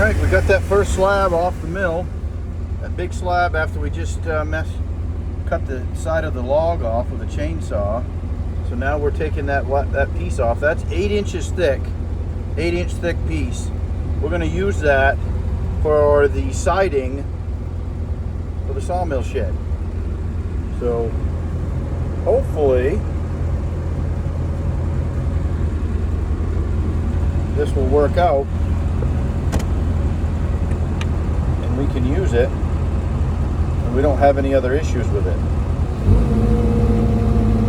Alright, we got that first slab off the mill. That big slab after we just cut the side of the log off with a chainsaw. So now we're taking that piece off. That's 8 inches thick, 8-inch thick piece. We're going to use that for the siding for the sawmill shed. So hopefully this will work out and we can use it and we don't have any other issues with it.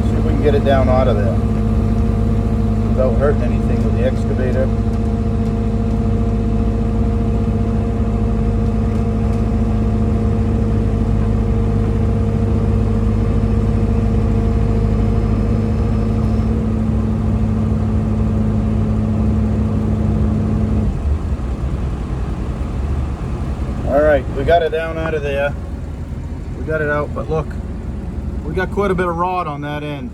See if we can get it down out of there without hurting anything with the excavator. Alright, we got it down out of there. We got it out, but look, we got quite a bit of rod on that end.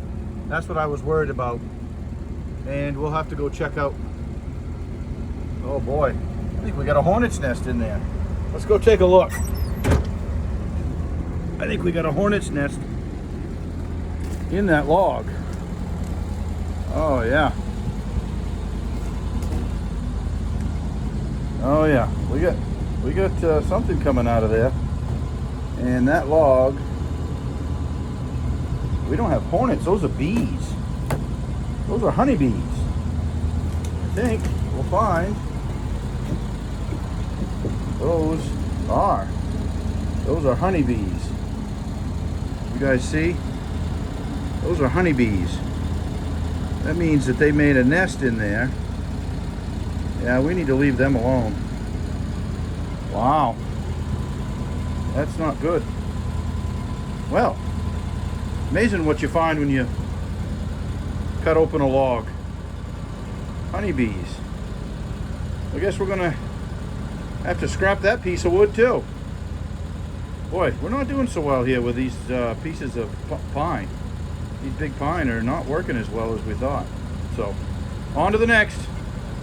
That's what I was worried about. And we'll have to go check out. Oh boy, I think we got a hornet's nest in there. Let's go take a look. I think we got a hornet's nest in that log. Oh yeah. Oh yeah, we got something coming out of there. And that log, we don't have hornets, those are bees. Those are honeybees. I think we'll find those are honeybees. You guys see? Those are honeybees. That means that they made a nest in there. Yeah, we need to leave them alone. Wow. That's not good. Well, amazing what you find when you cut open a log. Honeybees. I guess we're gonna have to scrap that piece of wood too. Boy, we're not doing so well here with these pieces of pine. These big pine are not working as well as we thought. So, on to the next.